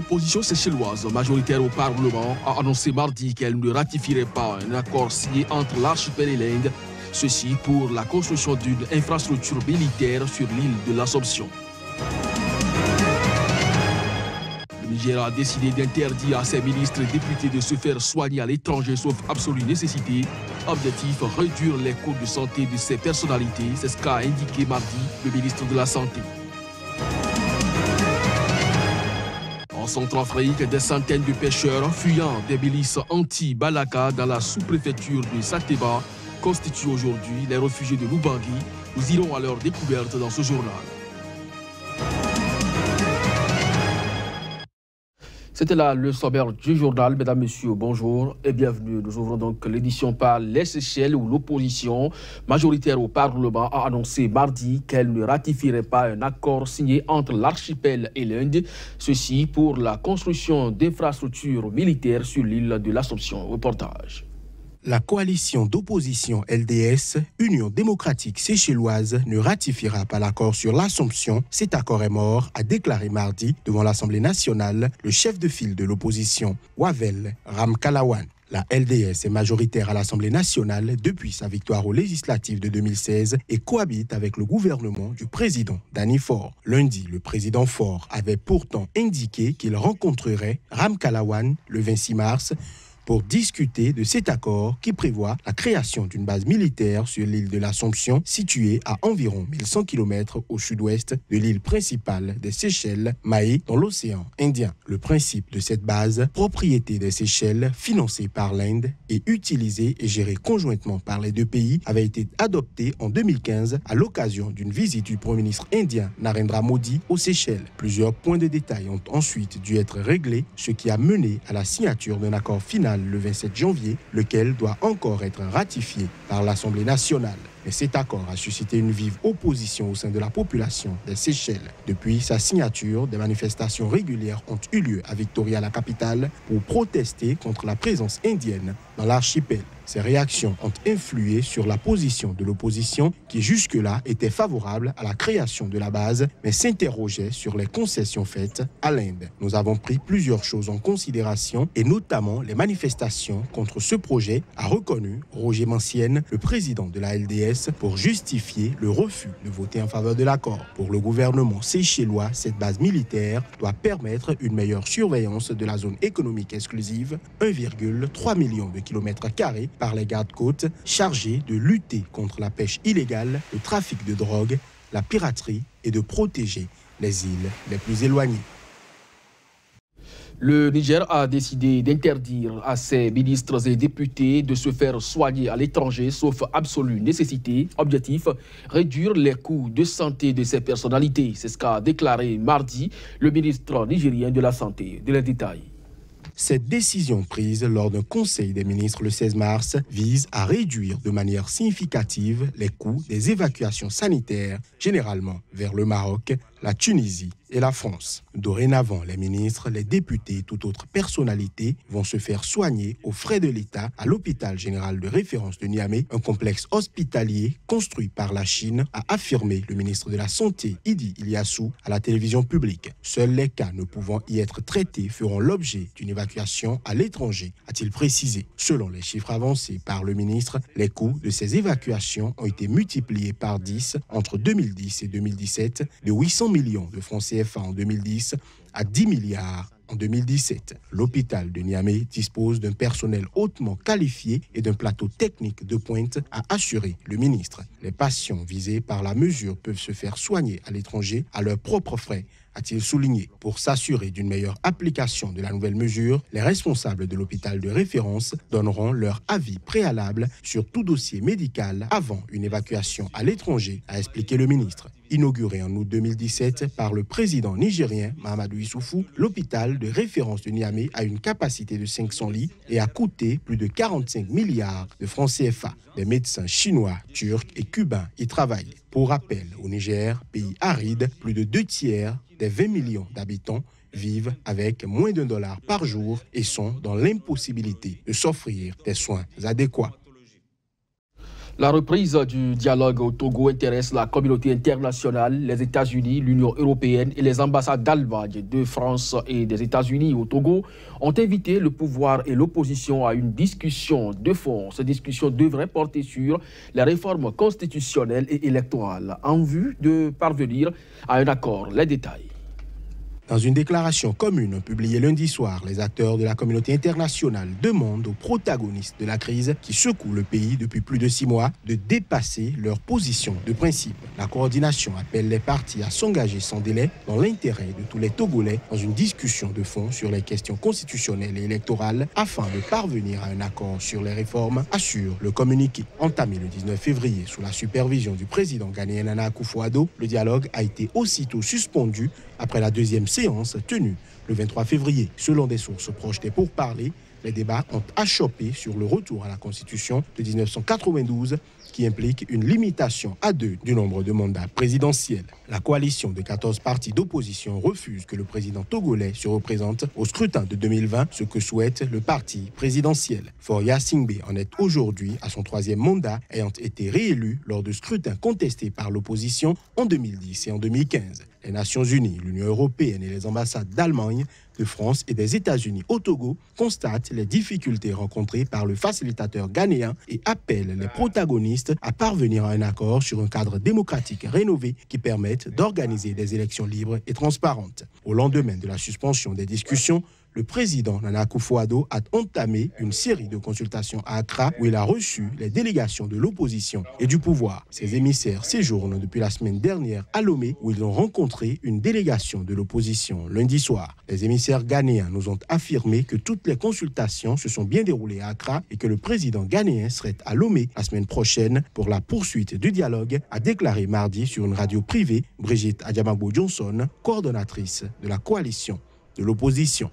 L'opposition séchelloise, majoritaire au Parlement, a annoncé mardi qu'elle ne ratifierait pas un accord signé entre l'archipel et l'Inde, ceci pour la construction d'une infrastructure militaire sur l'île de l'Assomption. Le Niger a décidé d'interdire à ses ministres et députés de se faire soigner à l'étranger sauf absolue nécessité. Objectif, réduire les coûts de santé de ces personnalités, c'est ce qu'a indiqué mardi le ministre de la Santé. En Centrafrique, des centaines de pêcheurs fuyant des milices anti-Balaka dans la sous-préfecture de Satéba constituent aujourd'hui les réfugiés de Lubangui. Nous irons à leur découverte dans ce journal. C'était là le sommaire du journal. Mesdames, Messieurs, bonjour et bienvenue. Nous ouvrons donc l'édition par les Seychelles où l'opposition majoritaire au Parlement a annoncé mardi qu'elle ne ratifierait pas un accord signé entre l'archipel et l'Inde. Ceci pour la construction d'infrastructures militaires sur l'île de l'Assomption. Reportage. La coalition d'opposition LDS, Union démocratique séchelloise, ne ratifiera pas l'accord sur l'Assomption. Cet accord est mort, a déclaré mardi devant l'Assemblée nationale le chef de file de l'opposition, Wavel Ramkalawan. La LDS est majoritaire à l'Assemblée nationale depuis sa victoire aux législatives de 2016 et cohabite avec le gouvernement du président Danny Faure. Lundi, le président Faure avait pourtant indiqué qu'il rencontrerait Ramkalawan le 26 mars pour discuter de cet accord qui prévoit la création d'une base militaire sur l'île de l'Assomption, située à environ 1100 km au sud-ouest de l'île principale des Seychelles, Mahé, dans l'océan Indien. Le principe de cette base, propriété des Seychelles, financée par l'Inde et utilisée et gérée conjointement par les deux pays, avait été adopté en 2015 à l'occasion d'une visite du Premier ministre indien Narendra Modi aux Seychelles. Plusieurs points de détail ont ensuite dû être réglés, ce qui a mené à la signature d'un accord final le 27 janvier, lequel doit encore être ratifié par l'Assemblée nationale. Mais cet accord a suscité une vive opposition au sein de la population des Seychelles. Depuis sa signature, des manifestations régulières ont eu lieu à Victoria, la capitale, pour protester contre la présence indienne dans l'archipel. Ces réactions ont influé sur la position de l'opposition qui jusque-là était favorable à la création de la base, mais s'interrogeait sur les concessions faites à l'Inde. Nous avons pris plusieurs choses en considération et notamment les manifestations contre ce projet, a reconnu Roger Mancienne, le président de la LDS, pour justifier le refus de voter en faveur de l'accord. Pour le gouvernement séchellois, cette base militaire doit permettre une meilleure surveillance de la zone économique exclusive, 1,3 million de kilomètres carrés par les gardes-côtes chargés de lutter contre la pêche illégale, le trafic de drogue, la piraterie et de protéger les îles les plus éloignées. Le Niger a décidé d'interdire à ses ministres et députés de se faire soigner à l'étranger, sauf absolue nécessité. Objectif, réduire les coûts de santé de ces personnalités. C'est ce qu'a déclaré mardi le ministre nigérien de la Santé. De les détails. Cette décision prise lors d'un conseil des ministres le 16 mars vise à réduire de manière significative les coûts des évacuations sanitaires, généralement vers le Maroc, la Tunisie et la France. Dorénavant, les ministres, les députés et toute autre personnalité vont se faire soigner aux frais de l'État à l'hôpital général de référence de Niamey, un complexe hospitalier construit par la Chine, a affirmé le ministre de la Santé, Idi Iliassou, à la télévision publique. Seuls les cas ne pouvant y être traités feront l'objet d'une évacuation à l'étranger, a-t-il précisé. Selon les chiffres avancés par le ministre, les coûts de ces évacuations ont été multipliés par 10 entre 2010 et 2017, de 800 millions de francs CFA en 2010 à 10 milliards en 2017. L'hôpital de Niamey dispose d'un personnel hautement qualifié et d'un plateau technique de pointe, a assuré le ministre. Les patients visés par la mesure peuvent se faire soigner à l'étranger à leurs propres frais, a-t-il souligné. Pour s'assurer d'une meilleure application de la nouvelle mesure, les responsables de l'hôpital de référence donneront leur avis préalable sur tout dossier médical avant une évacuation à l'étranger, a expliqué le ministre. Inauguré en août 2017 par le président nigérien Mahamadou Issoufou, l'hôpital de référence de Niamey a une capacité de 500 lits et a coûté plus de 45 milliards de francs CFA. Des médecins chinois, turcs et cubains y travaillent. Pour rappel, au Niger, pays aride, plus de 2 tiers des 20 millions d'habitants vivent avec moins d'$1 par jour et sont dans l'impossibilité de s'offrir des soins adéquats. La reprise du dialogue au Togo intéresse la communauté internationale, les États-Unis, l'Union européenne et les ambassades d'Allemagne, de France et des États-Unis au Togo ont invité le pouvoir et l'opposition à une discussion de fond. Cette discussion devrait porter sur les réformes constitutionnelles et électorales en vue de parvenir à un accord. Les détails. Dans une déclaration commune publiée lundi soir, les acteurs de la communauté internationale demandent aux protagonistes de la crise qui secoue le pays depuis plus de 6 mois de dépasser leur position de principe. La coordination appelle les partis à s'engager sans délai dans l'intérêt de tous les Togolais dans une discussion de fond sur les questions constitutionnelles et électorales afin de parvenir à un accord sur les réformes, assure le communiqué. Entamé le 19 février sous la supervision du président ghanéen Nana Akufo-Addo, le dialogue a été aussitôt suspendu après la deuxième séance tenue le 23 février. Selon des sources proches des pourparlers, les débats ont achoppé sur le retour à la Constitution de 1992 qui implique une limitation à 2 du nombre de mandats présidentiels. La coalition de 14 partis d'opposition refuse que le président togolais se représente au scrutin de 2020, ce que souhaite le parti présidentiel. Faure Singbe en est aujourd'hui à son 3e mandat, ayant été réélu lors de scrutins contestés par l'opposition en 2010 et en 2015. Les Nations Unies, l'Union européenne et les ambassades d'Allemagne, de France et des États-Unis au Togo constatent les difficultés rencontrées par le facilitateur ghanéen et appellent les protagonistes à parvenir à un accord sur un cadre démocratique rénové qui permette d'organiser des élections libres et transparentes. Au lendemain de la suspension des discussions, le président Nana Akufo-Addo a entamé une série de consultations à Accra où il a reçu les délégations de l'opposition et du pouvoir. Ces émissaires séjournent depuis la semaine dernière à Lomé où ils ont rencontré une délégation de l'opposition lundi soir. Les émissaires ghanéens nous ont affirmé que toutes les consultations se sont bien déroulées à Accra et que le président ghanéen serait à Lomé la semaine prochaine pour la poursuite du dialogue, a déclaré mardi sur une radio privée Brigitte Adjamagbo-Johnson, coordonnatrice de la coalition de l'opposition.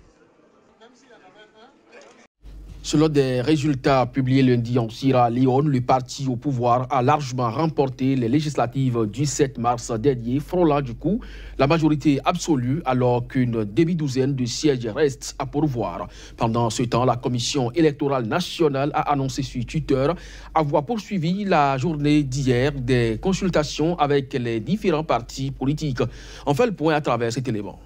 Selon des résultats publiés lundi en Sierra Leone, le parti au pouvoir a largement remporté les législatives du 7 mars dernier, frôlant du coup la majorité absolue alors qu'une demi-douzaine de sièges restent à pourvoir. Pendant ce temps, la Commission électorale nationale a annoncé sur Twitter avoir poursuivi la journée d'hier des consultations avec les différents partis politiques. On fait le point à travers cet élément.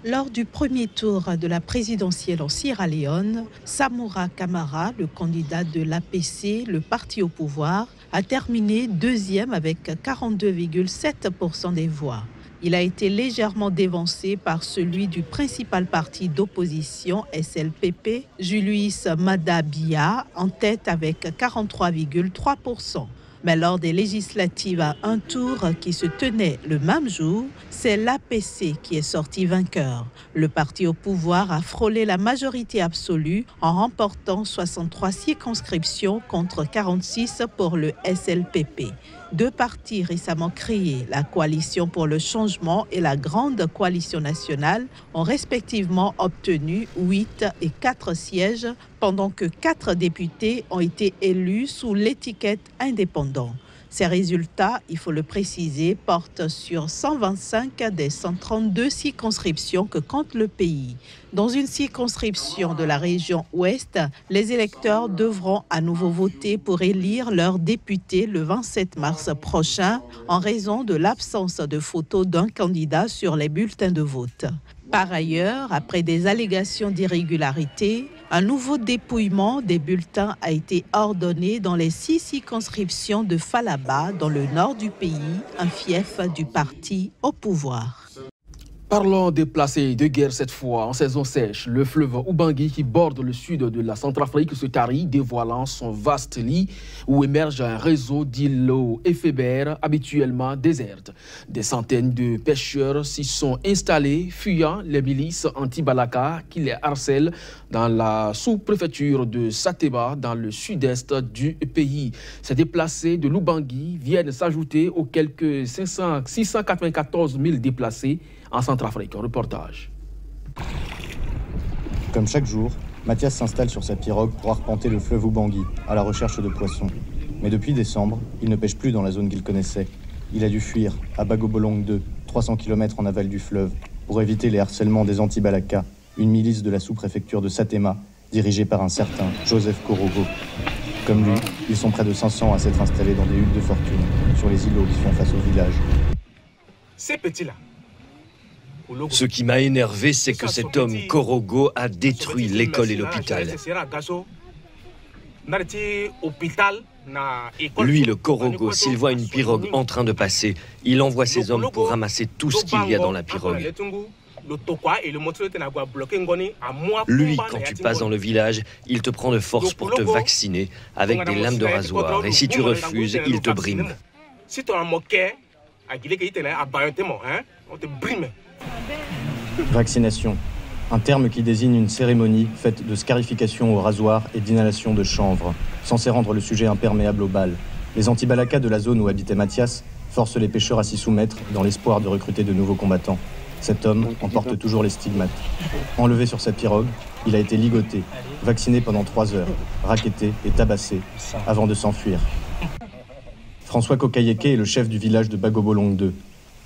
Lors du premier tour de la présidentielle en Sierra Leone, Samura Kamara, le candidat de l'APC, le parti au pouvoir, a terminé deuxième avec 42,7% des voix. Il a été légèrement dévancé par celui du principal parti d'opposition, SLPP, Julius Maada Bio, en tête avec 43,3%. Mais lors des législatives à un tour qui se tenaient le même jour, c'est l'APC qui est sorti vainqueur. Le parti au pouvoir a frôlé la majorité absolue en remportant 63 circonscriptions contre 46 pour le SLPP. 2 partis récemment créés, la Coalition pour le changement et la Grande Coalition nationale, ont respectivement obtenu 8 et 4 sièges, pendant que 4 députés ont été élus sous l'étiquette indépendant. Ces résultats, il faut le préciser, portent sur 125 des 132 circonscriptions que compte le pays. Dans une circonscription de la région ouest, les électeurs devront à nouveau voter pour élire leurs députés le 27 mars prochain en raison de l'absence de photos d'un candidat sur les bulletins de vote. Par ailleurs, après des allégations d'irrégularité, un nouveau dépouillement des bulletins a été ordonné dans les 6 circonscriptions de Falaba, dans le nord du pays, un fief du parti au pouvoir. Parlons déplacés de guerre cette fois en saison sèche. Le fleuve Ubangui qui borde le sud de la Centrafrique se tarit, dévoilant son vaste lit où émerge un réseau d'îlots éphémères habituellement désertes. Des centaines de pêcheurs s'y sont installés, fuyant les milices anti-Balaka qui les harcèlent dans la sous-préfecture de Satéba, dans le sud-est du pays. Ces déplacés de l'Ubangui viennent s'ajouter aux quelques 694 000 déplacés en Centrafrique. Un reportage. Comme chaque jour, Mathias s'installe sur sa pirogue pour arpenter le fleuve Ubangui à la recherche de poissons. Mais depuis décembre, il ne pêche plus dans la zone qu'il connaissait. Il a dû fuir à Bagobolong 2, 300 km en aval du fleuve, pour éviter les harcèlements des anti-Balaka, une milice de la sous-préfecture de Satéma, dirigée par un certain Joseph Korogo. Comme lui, ils sont près de 500 à s'être installés dans des huttes de fortune, sur les îlots qui font face au village. Ces petits-là. Ce qui m'a énervé, c'est que cet homme, Korogo, a détruit l'école et l'hôpital. Lui, le Korogo, s'il voit une pirogue en train de passer, il envoie ses hommes pour ramasser tout ce qu'il y a dans la pirogue. Lui, quand tu passes dans le village, il te prend de force pour te vacciner avec des lames de rasoir. Et si tu refuses, il te brime. Vaccination, un terme qui désigne une cérémonie faite de scarification au rasoir et d'inhalation de chanvre, censé rendre le sujet imperméable aux balles. Les anti-balaka de la zone où habitait Mathias forcent les pêcheurs à s'y soumettre dans l'espoir de recruter de nouveaux combattants. Cet homme en porte toujours les stigmates. Enlevé sur sa pirogue, il a été ligoté, vacciné pendant 3 heures, racketté et tabassé, avant de s'enfuir. François Kokayeke est le chef du village de Bagobolong 2.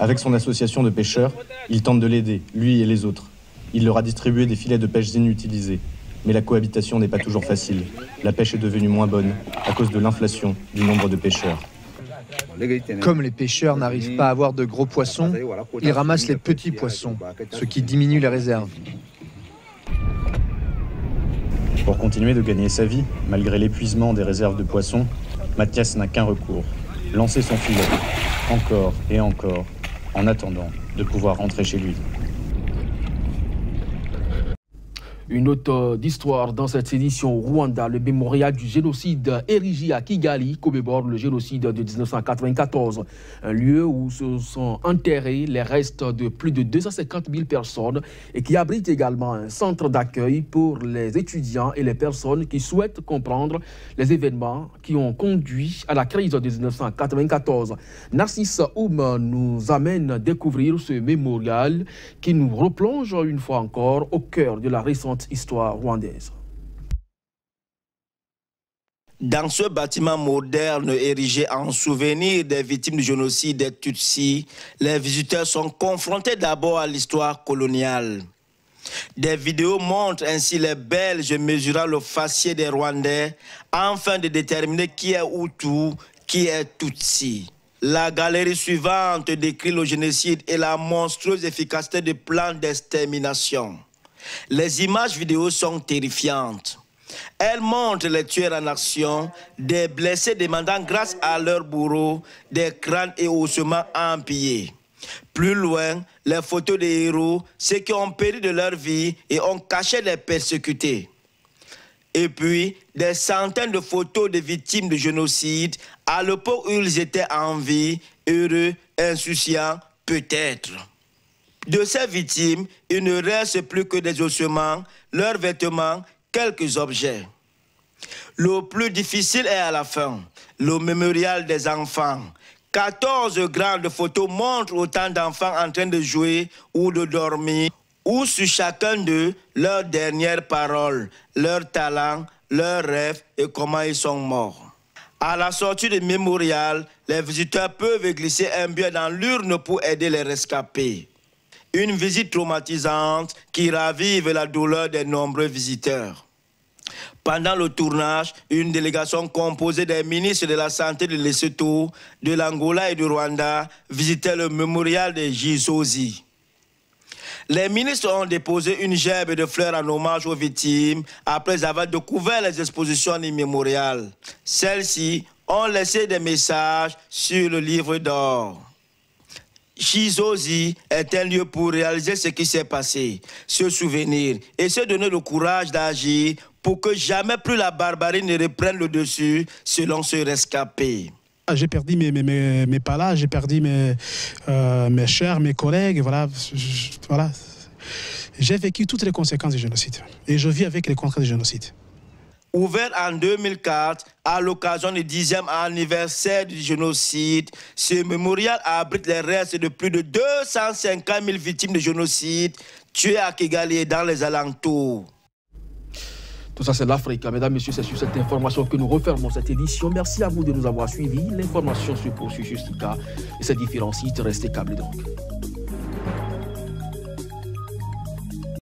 Avec son association de pêcheurs, il tente de l'aider, lui et les autres. Il leur a distribué des filets de pêche inutilisés. Mais la cohabitation n'est pas toujours facile. La pêche est devenue moins bonne à cause de l'inflation du nombre de pêcheurs. Comme les pêcheurs n'arrivent pas à avoir de gros poissons, ils ramassent les petits poissons, ce qui diminue les réserves. Pour continuer de gagner sa vie, malgré l'épuisement des réserves de poissons, Mathias n'a qu'un recours, lancer son filet, encore et encore, en attendant de pouvoir rentrer chez lui. Une note d'histoire dans cette édition au Rwanda. Le mémorial du génocide érigé à Kigali commémore le génocide de 1994. Un lieu où se sont enterrés les restes de plus de 250 000 personnes et qui abrite également un centre d'accueil pour les étudiants et les personnes qui souhaitent comprendre les événements qui ont conduit à la crise de 1994. Narcisse Oum nous amène à découvrir ce mémorial qui nous replonge une fois encore au cœur de la récente histoire rwandaise. Dans ce bâtiment moderne érigé en souvenir des victimes du génocide des Tutsis, les visiteurs sont confrontés d'abord à l'histoire coloniale. Des vidéos montrent ainsi les Belges mesurant le faciès des Rwandais afin de déterminer qui est Hutu, qui est Tutsi. La galerie suivante décrit le génocide et la monstrueuse efficacité du plan d'extermination. Les images vidéo sont terrifiantes. Elles montrent les tueurs en action, des blessés demandant grâce à leurs bourreaux, des crânes et ossements empilés. Plus loin, les photos des héros, ceux qui ont péri de leur vie et ont caché les persécutés. Et puis, des centaines de photos de victimes de génocide à l'époque où ils étaient en vie, heureux, insouciants, peut-être. De ces victimes, il ne reste plus que des ossements, leurs vêtements, quelques objets. Le plus difficile est à la fin, le mémorial des enfants. 14 grandes photos montrent autant d'enfants en train de jouer ou de dormir, ou sur chacun d'eux, leurs dernières paroles, leurs talents, leurs rêves et comment ils sont morts. À la sortie du mémorial, les visiteurs peuvent glisser un billet dans l'urne pour aider les rescapés. Une visite traumatisante qui ravive la douleur des nombreux visiteurs. Pendant le tournage, une délégation composée des ministres de la Santé de Lesotho, de l'Angola et du Rwanda visitait le mémorial de Gisozi. Les ministres ont déposé une gerbe de fleurs en hommage aux victimes après avoir découvert les expositions du mémorial. Celles-ci ont laissé des messages sur le livre d'or. Gisozi est un lieu pour réaliser ce qui s'est passé, se souvenir et se donner le courage d'agir pour que jamais plus la barbarie ne reprenne le dessus selon ce rescapé. J'ai perdu mes palas, j'ai perdu mes chers, mes collègues, voilà. J'ai vécu toutes les conséquences du génocide et je vis avec les contraintes du génocide. Ouvert en 2004, à l'occasion du 10e anniversaire du génocide, ce mémorial abrite les restes de plus de 250 000 victimes de génocide tuées à Kigali et dans les alentours. Tout ça, c'est l'Afrique. Mesdames, Messieurs, c'est sur cette information que nous refermons cette édition. Merci à vous de nous avoir suivis. L'information se poursuit sur Stika et ses différents sites. Restez câblés donc.